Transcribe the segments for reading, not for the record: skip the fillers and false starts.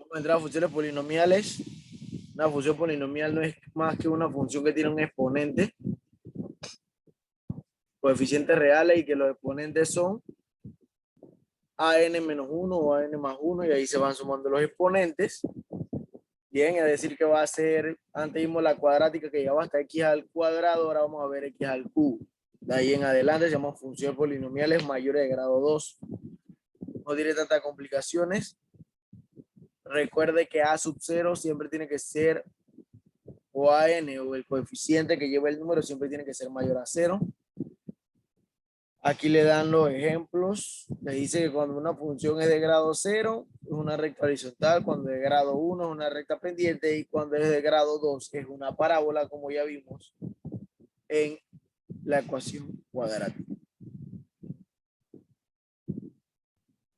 Vamos a entrar a funciones polinomiales. Una función polinomial no es más que una función que tiene un exponente, coeficientes reales, y que los exponentes son an-1 o an+1, y ahí se van sumando los exponentes. Bien, es decir que va a ser, antes vimos la cuadrática que llevaba hasta x al cuadrado, ahora vamos a ver x al cubo. De ahí en adelante se llaman funciones polinomiales mayores de grado 2. No tiene tantas complicaciones. Recuerde que a sub 0 siempre tiene que ser, o an, o el coeficiente que lleva el número siempre tiene que ser mayor a 0. Aquí le dan los ejemplos. Le dice que cuando una función es de grado 0 es una recta horizontal, cuando es de grado 1 es una recta pendiente, y cuando es de grado 2 es una parábola, como ya vimos en la ecuación cuadrática.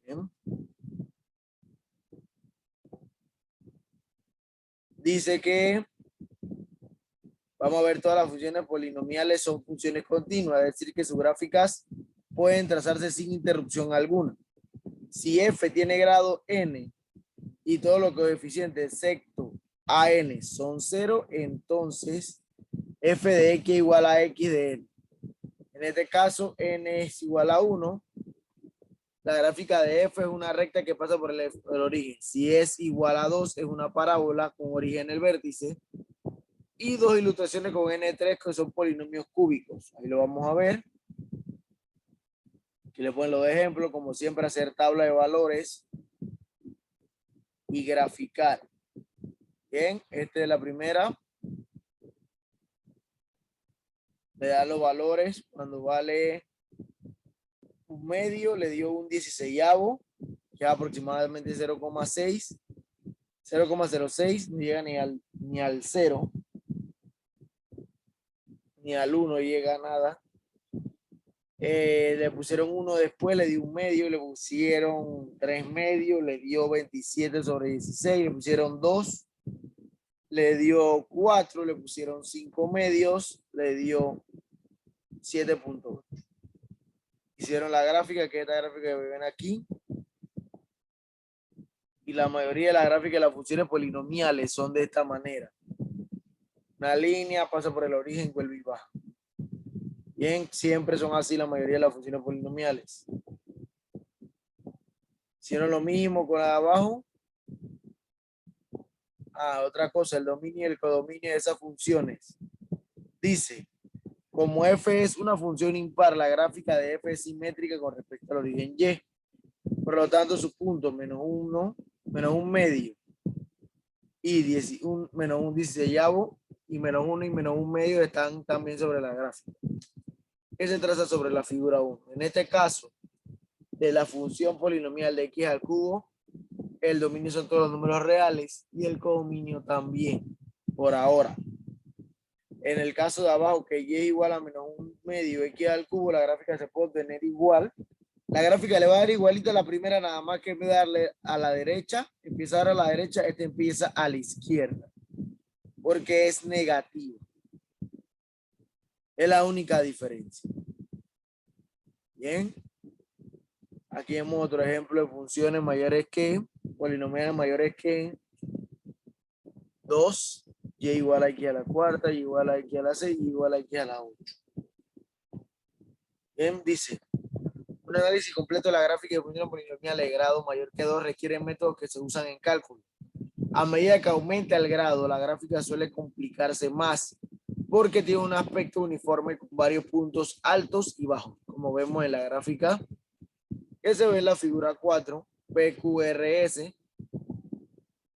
Bien. Dice que vamos a ver todas las funciones polinomiales son funciones continuas, es decir que sus gráficas pueden trazarse sin interrupción alguna. Si f tiene grado n y todos los coeficientes excepto an son 0, entonces f de x igual a x de n. En este caso, n es igual a 1. La gráfica de f es una recta que pasa por el origen. Si es igual a 2, es una parábola con origen en el vértice. Y dos ilustraciones con n3 que son polinomios cúbicos. Ahí lo vamos a ver. Aquí le ponen los ejemplos, como siempre, hacer tabla de valores y graficar. Bien, esta es la primera. Le da los valores cuando vale un medio, le dio un 16avo, que es aproximadamente 0,6, 0,06, no llega ni al 0, ni al 1 llega a nada. Le pusieron 1 después, le dio un medio, le pusieron 3 medios, le dio 27/16, le pusieron 2, le dio 4, le pusieron 5 medios, le dio 7.8. Hicieron la gráfica, que es esta gráfica que ven aquí. Y la mayoría de las gráficas de las funciones polinomiales son de esta manera. Una línea pasa por el origen, vuelve y baja. Bien, siempre son así la mayoría de las funciones polinomiales. Hicieron lo mismo con la de abajo. Otra cosa, el dominio y el codominio de esas funciones. Dice, como f es una función impar, la gráfica de f es simétrica con respecto al origen y. Por lo tanto, su punto menos 1, menos un medio, y menos un 16avo, y menos 1 y menos un medio están también sobre la gráfica, que se traza sobre la figura 1. En este caso, de la función polinomial de x al cubo, el dominio son todos los números reales y el codominio también, por ahora. En el caso de abajo, que y es igual a menos un medio x al cubo, la gráfica se puede obtener igual. La gráfica le va a dar igualito a la primera, nada más que en vez de darle a la derecha, empieza a dar a la derecha, este empieza a la izquierda, porque es negativo. Es la única diferencia. Bien. Aquí vemos otro ejemplo de funciones mayores que, polinomiales mayores que 2, y igual a x a la cuarta, y igual a x a la 6, y igual a x a la 8. Bien, dice, un análisis completo de la gráfica de funciones polinomiales de grado mayor que 2 requiere métodos que se usan en cálculo. A medida que aumenta el grado, la gráfica suele complicarse más porque tiene un aspecto uniforme con varios puntos altos y bajos, como vemos en la gráfica que se ve en la figura 4, PQRS.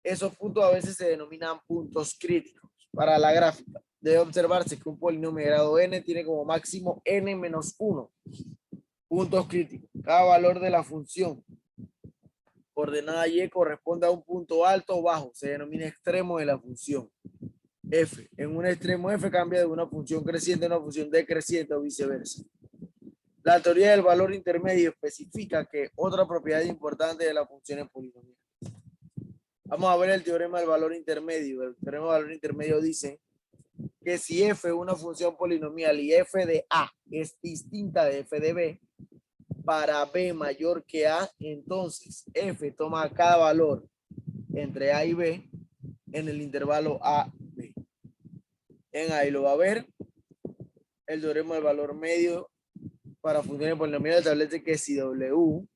Esos puntos a veces se denominan puntos críticos. Para la gráfica, debe observarse que un polinomio de grado n tiene como máximo n-1 puntos críticos. Cada valor de la función coordenada y corresponde a un punto alto o bajo. Se denomina extremo de la función f. En un extremo f cambia de una función creciente a una función decreciente o viceversa. La teoría del valor intermedio especifica que otra propiedad importante de las funciones polinomiales. Vamos a ver el teorema del valor intermedio. El teorema del valor intermedio dice que si f es una función polinomial y f de a es distinta de f de b, para b mayor que a, entonces f toma cada valor entre A y B en el intervalo A-B. En ahí lo va a ver. El teorema del valor medio para funciones polinomiales establece que si W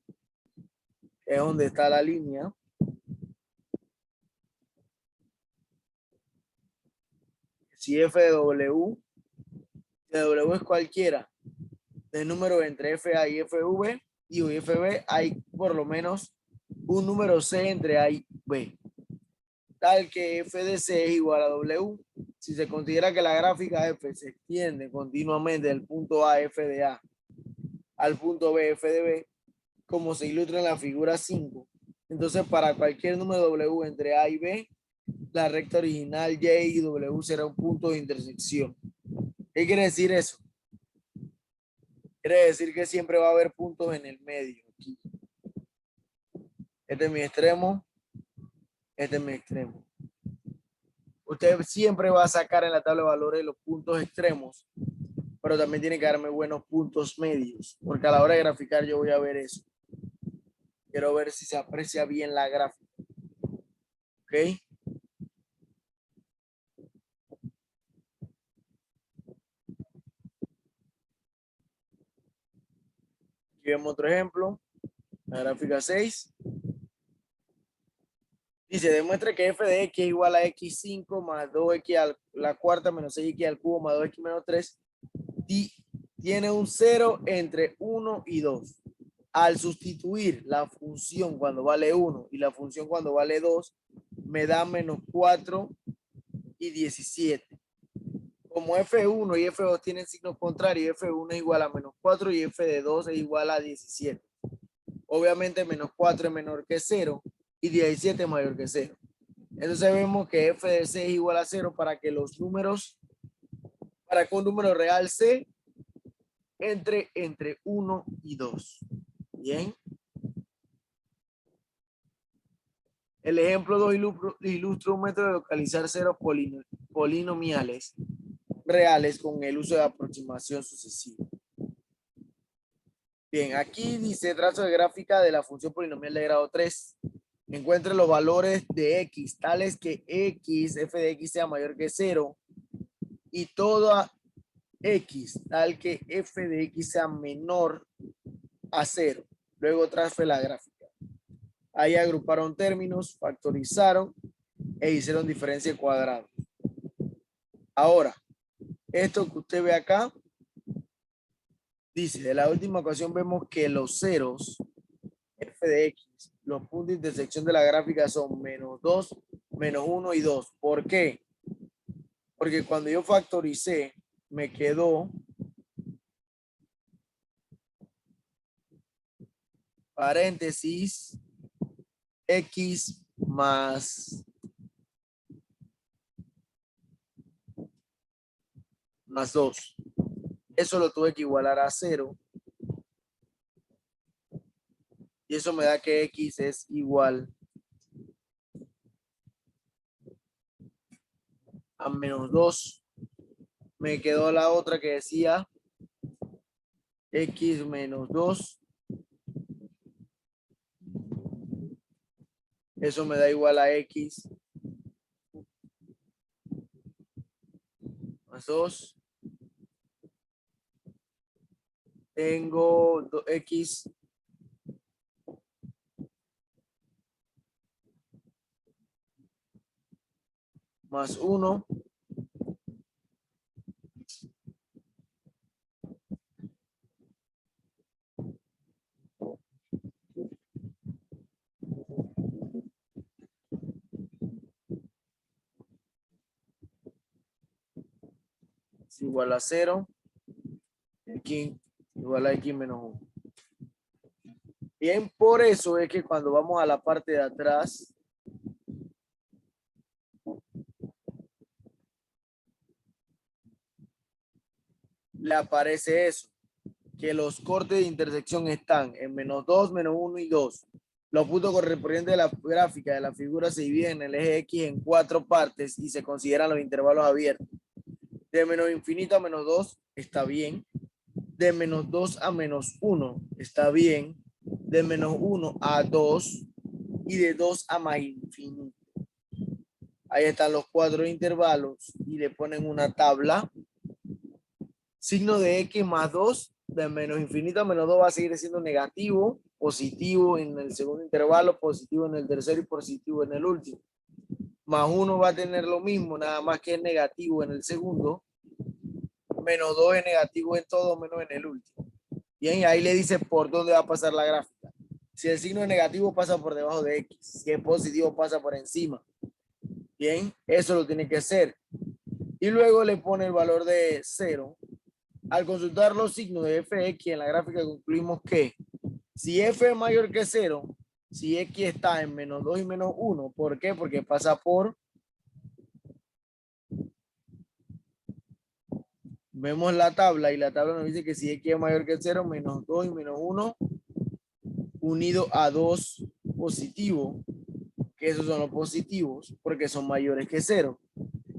es donde está la línea, si f de W es cualquiera del número entre FA y FV y FB, hay por lo menos un número C entre A y B, tal que f de C es igual a W. Si se considera que la gráfica F se extiende continuamente del punto A, F de A, al punto B, F de B, como se ilustra en la figura 5, entonces para cualquier número W entre A y B, la recta original Y y W será un punto de intersección. ¿Qué quiere decir eso? Quiere decir que siempre va a haber puntos en el medio. Aquí. Este es mi extremo. Este es mi extremo. Usted siempre va a sacar en la tabla de valores los puntos extremos, pero también tiene que darme buenos puntos medios, porque a la hora de graficar yo voy a ver eso. Quiero ver si se aprecia bien la gráfica. ¿Ok? Aquí vemos otro ejemplo. La gráfica 6. Dice, demuestra que f de x es igual a x5 más 2x a la cuarta menos 6x al cubo más 2x menos 3. Y tiene un 0 entre 1 y 2. Al sustituir la función cuando vale 1 y la función cuando vale 2, me da menos 4 y 17. Como F1 y F2 tienen signos contrarios, F1 es igual a menos 4 y F de 2 es igual a 17. Obviamente menos 4 es menor que 0 y 17 es mayor que 0. Entonces vemos que f de c es igual a 0 para que los números, para que un número real c entre 1 y 2. Bien. El ejemplo 2 ilustra un método de localizar ceros polinomiales reales con el uso de aproximación sucesiva. Bien, aquí dice trazo de gráfica de la función polinomial de grado 3. Encuentre los valores de x, tales que x, f de x sea mayor que 0 y toda x, tal que f de x sea menor a 0. Luego trace la gráfica. Ahí agruparon términos, factorizaron e hicieron diferencia cuadrada. Ahora, esto que usted ve acá, dice, de la última ecuación vemos que los ceros, f de x, los puntos de intersección de la gráfica son menos 2, menos 1 y 2. ¿Por qué? Porque cuando yo factoricé, me quedó paréntesis x más 2. Eso lo tuve que igualar a 0. Y eso me da que x es igual a menos 2. Me quedó la otra que decía x menos 2. Eso me da igual a x más 2. Tengo x más 1. Es igual a 0. X igual a x menos 1. Bien, por eso es que cuando vamos a la parte de atrás, le aparece eso, que los cortes de intersección están en menos 2, menos 1 y 2. Los puntos correspondientes de la gráfica de la figura se dividen en el eje X en 4 partes y se consideran los intervalos abiertos. De menos infinito a menos 2 está bien. De menos 2 a menos 1 está bien. De menos 1 a 2 y de 2 a más infinito. Ahí están los 4 intervalos y le ponen una tabla. Signo de x más 2, de menos infinito a menos 2 va a seguir siendo negativo, positivo en el segundo intervalo, positivo en el tercero y positivo en el último. Más 1 va a tener lo mismo, nada más que es negativo en el segundo. Menos 2 es negativo en todo, menos en el último. Bien, ahí le dice por dónde va a pasar la gráfica. Si el signo es negativo, pasa por debajo de x. Si es positivo, pasa por encima. Bien, eso lo tiene que hacer. Y luego le pone el valor de 0. Al consultar los signos de f de x en la gráfica concluimos que si f es mayor que 0, si x está en menos 2 y menos 1, ¿por qué? Porque pasa por... Vemos la tabla y la tabla nos dice que si x es mayor que 0, menos 2 y menos 1 unido a 2 positivo, que esos son los positivos porque son mayores que 0.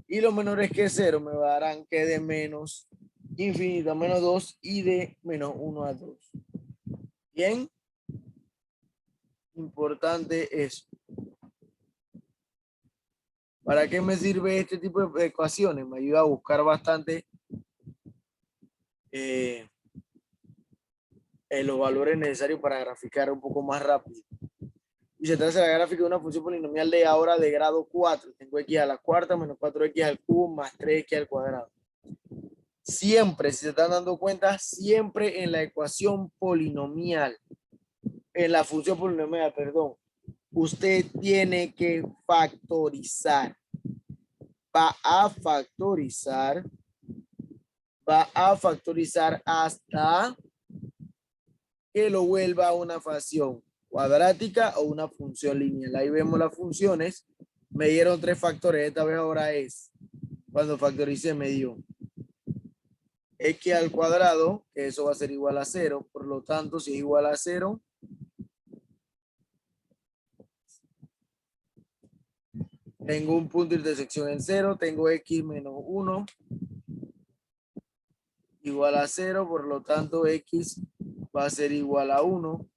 Y los menores que 0 me darán que de menos infinito a menos 2 y de menos 1 a 2. Bien. Importante eso. ¿Para qué me sirve este tipo de ecuaciones? Me ayuda a buscar bastante los valores necesarios para graficar un poco más rápido. Y se trata de la gráfica de una función polinomial de ahora de grado 4. Tengo x a la cuarta menos 4x al cubo más 3x al cuadrado. Siempre, si se están dando cuenta, siempre en la ecuación polinomial, en la función polinomial, perdón, usted tiene que factorizar. Va a factorizar hasta que lo vuelva a una función cuadrática o una función lineal. Ahí vemos las funciones. Me dieron 3 factores. Esta vez ahora es, cuando factoricé me dio x al cuadrado, que eso va a ser igual a 0. Por lo tanto, si es igual a 0, tengo un punto de intersección en 0. Tengo x menos 1 igual a 0. Por lo tanto, x va a ser igual a 1.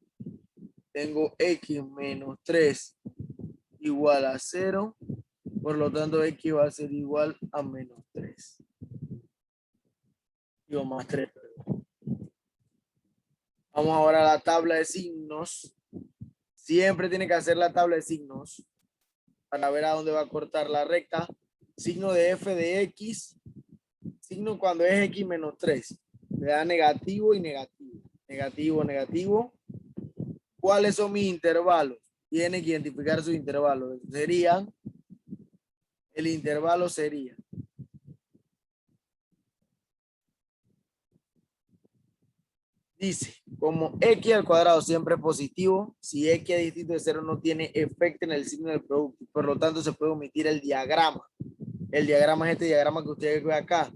Tengo x menos 3 igual a 0. Por lo tanto, x va a ser igual a menos 3. Digo, más 3. Perdón. Vamos ahora a la tabla de signos. Siempre tiene que hacer la tabla de signos para ver a dónde va a cortar la recta. Signo de f de x. Signo cuando es x menos 3. Le da negativo y negativo. Negativo, negativo. ¿Cuáles son mis intervalos? Tiene que identificar sus intervalos. Serían, el intervalo sería dice, como x al cuadrado siempre es positivo, si x es distinto de 0 no tiene efecto en el signo del producto. Por lo tanto, se puede omitir el diagrama. El diagrama es este diagrama que ustedes ven acá.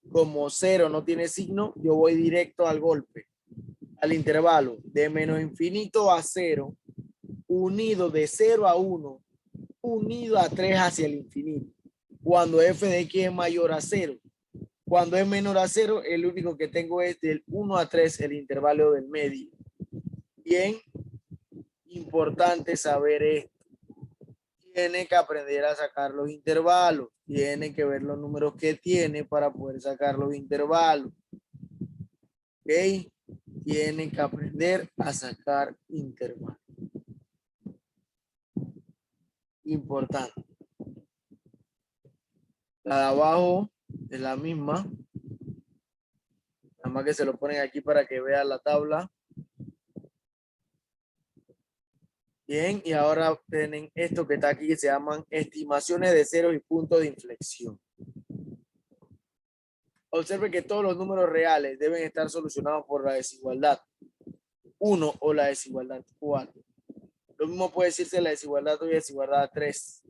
Como 0 no tiene signo, yo voy directo al golpe, al intervalo de menos infinito a 0, unido de 0 a 1, unido a 3 hacia el infinito. Cuando f de x es mayor a 0. Cuando es menor a 0, el único que tengo es del 1 a 3, el intervalo del medio. Bien, importante saber esto. Tiene que aprender a sacar los intervalos. Tiene que ver los números que tiene para poder sacar los intervalos. ¿Ok? Tiene que aprender a sacar intervalos. Importante. La de abajo es la misma. Nada más que se lo ponen aquí para que vean la tabla. Bien, y ahora tienen esto que está aquí que se llaman estimaciones de ceros y puntos de inflexión. Observe que todos los números reales deben estar solucionados por la desigualdad 1 o la desigualdad 4. Lo mismo puede decirse la desigualdad 2 y la desigualdad 3.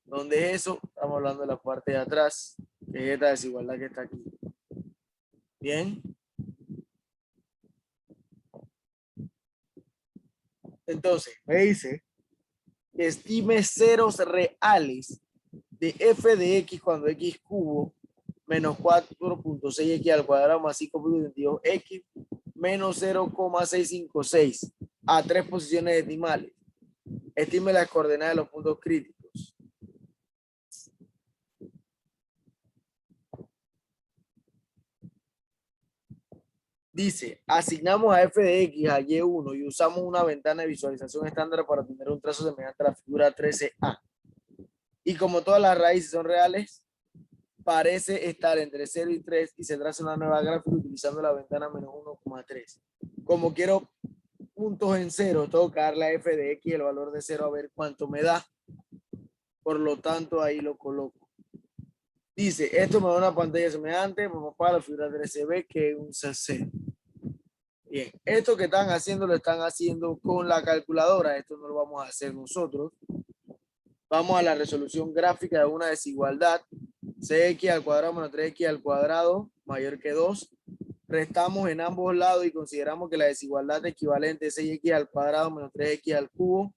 ¿Dónde es eso? Estamos hablando de la parte de atrás, que es esta desigualdad que está aquí. Bien. Entonces, me dice que estime ceros reales de f de x cuando x cubo menos 4.6x al cuadrado más 5.22x menos 0,656 a 3 posiciones decimales. Estime las coordenadas de los puntos críticos. Dice, asignamos a f de x a y1 y usamos una ventana de visualización estándar para tener un trazo semejante a la figura 13a. Y como todas las raíces son reales, parece estar entre 0 y 3 y se traza una nueva gráfica utilizando la ventana menos 1,3. Como quiero puntos en 0, tengo que darle a f de x el valor de 0 a ver cuánto me da. Por lo tanto, ahí lo coloco. Dice, esto me da una pantalla semejante para la figura 13b que es un CC. Bien, esto que están haciendo lo están haciendo con la calculadora. Esto no lo vamos a hacer nosotros. Vamos a la resolución gráfica de una desigualdad. Cx al cuadrado menos 3x al cuadrado mayor que 2. Restamos en ambos lados y consideramos que la desigualdad equivalente es 6x al cuadrado menos 3x al cubo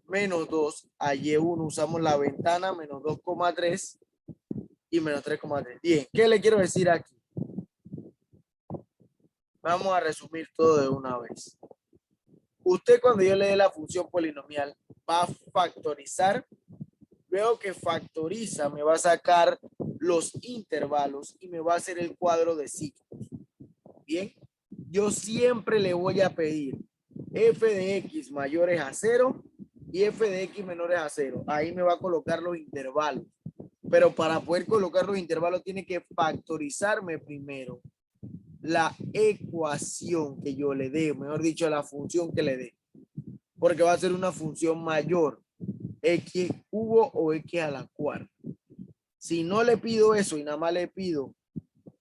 menos 2 a y1. Usamos la ventana menos 2,3 y menos 3,3. Bien, ¿qué le quiero decir aquí? Vamos a resumir todo de una vez. Usted cuando yo le dé la función polinomial va a factorizar. Veo que factoriza, me va a sacar los intervalos y me va a hacer el cuadro de ciclos. Bien, yo siempre le voy a pedir f de x mayores a 0 y f de x menores a 0. Ahí me va a colocar los intervalos. Pero para poder colocar los intervalos tiene que factorizarme primero la ecuación que yo le dé, mejor dicho, la función que le dé. Porque va a ser una función mayor, x cubo o x a la cuarta. Si no le pido eso y nada más le pido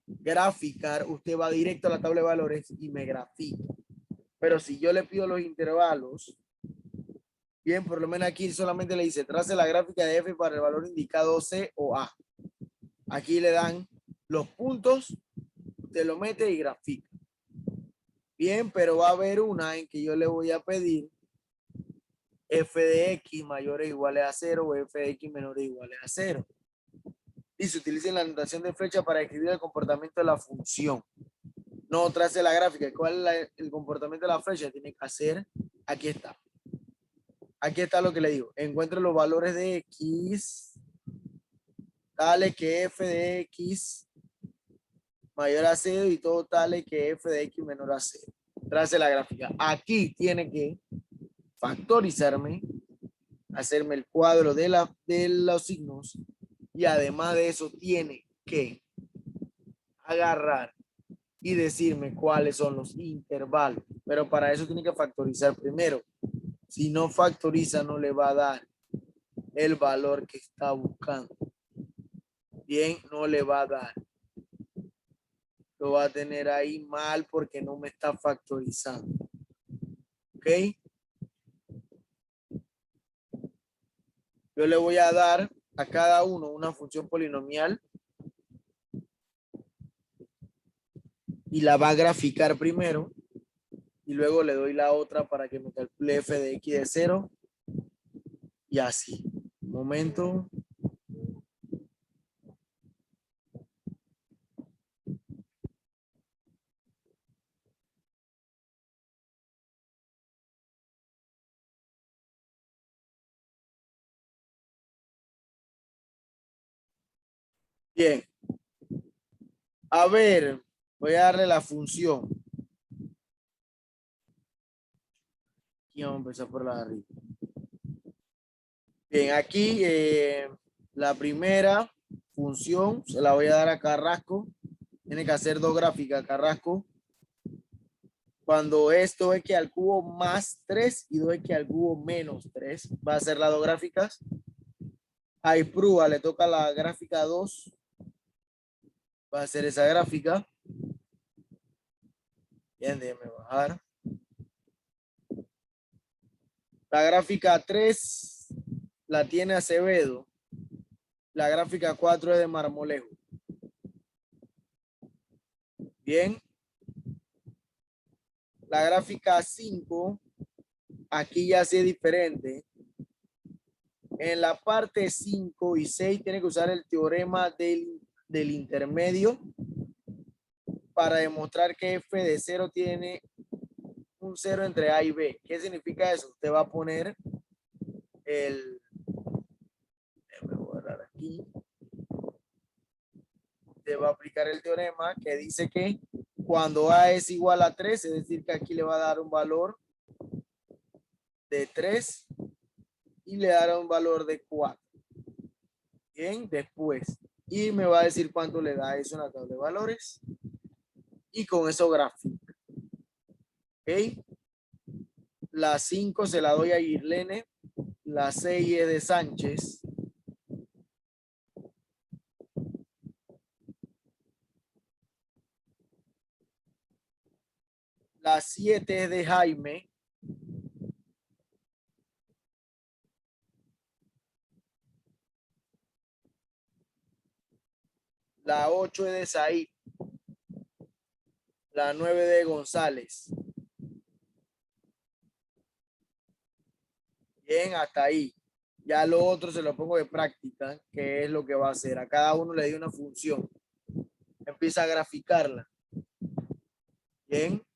graficar, usted va directo a la tabla de valores y me grafica. Pero si yo le pido los intervalos, bien, por lo menos aquí solamente le dice, trace la gráfica de f para el valor indicado C o A. Aquí le dan los puntos, usted lo mete y grafica. Bien, pero va a haber una en que yo le voy a pedir f de x mayor o igual a 0 o f de x menor o igual a 0. Y se utiliza la notación de flecha para describir el comportamiento de la función. No trace la gráfica. ¿Cuál es el comportamiento de la flecha? Tiene que hacer, aquí está. Aquí está lo que le digo. Encuentre los valores de x, tales que f de x mayor a 0 y todo tales que f de x menor a 0. Trace la gráfica. Aquí tiene que factorizarme, hacerme el cuadro de los signos y además de eso tiene que agarrar y decirme cuáles son los intervalos. Pero para eso tiene que factorizar primero. Si no factoriza, no le va a dar el valor que está buscando. Bien, no le va a dar. Lo va a tener ahí mal porque no me está factorizando. ¿Ok? Yo le voy a dar a cada uno una función polinomial y la va a graficar primero y luego le doy la otra para que me calcule f de x de 0 y así. Un momento. Bien. A ver, voy a darle la función. Aquí vamos a empezar por la de arriba. Bien, aquí la primera función se la voy a dar a Carrasco. Tiene que hacer dos gráficas, Carrasco. Cuando es 2x al cubo más 3 y 2x al cubo menos 3, va a hacer las dos gráficas. A Iprúa le toca la gráfica 2. Va a hacer esa gráfica. Bien, déjeme bajar. La gráfica 3 la tiene Acevedo. La gráfica 4 es de Marmolejo. Bien. La gráfica 5, aquí ya sí es diferente. En la parte 5 y 6 tiene que usar el teorema del intermedio para demostrar que f de 0 tiene un 0 entre A y B. ¿Qué significa eso? Usted va a poner el... Déjame borrar aquí. Usted va a aplicar el teorema que dice que Cuando A es igual a 3, es decir, que aquí le va a dar un valor de 3 y le dará un valor de 4. Bien, después. Y me va a decir cuánto le da eso en la tabla de valores. Y con eso gráfico. ¿Ok? La 5 se la doy a Irlene. La 6 es de Sánchez. La 7 es de Jaime. La 8 es de Said. La 9 de González. Bien, hasta ahí. Ya lo otro se lo pongo de práctica, que es lo que va a hacer. A cada uno le di una función. Empieza a graficarla. Bien.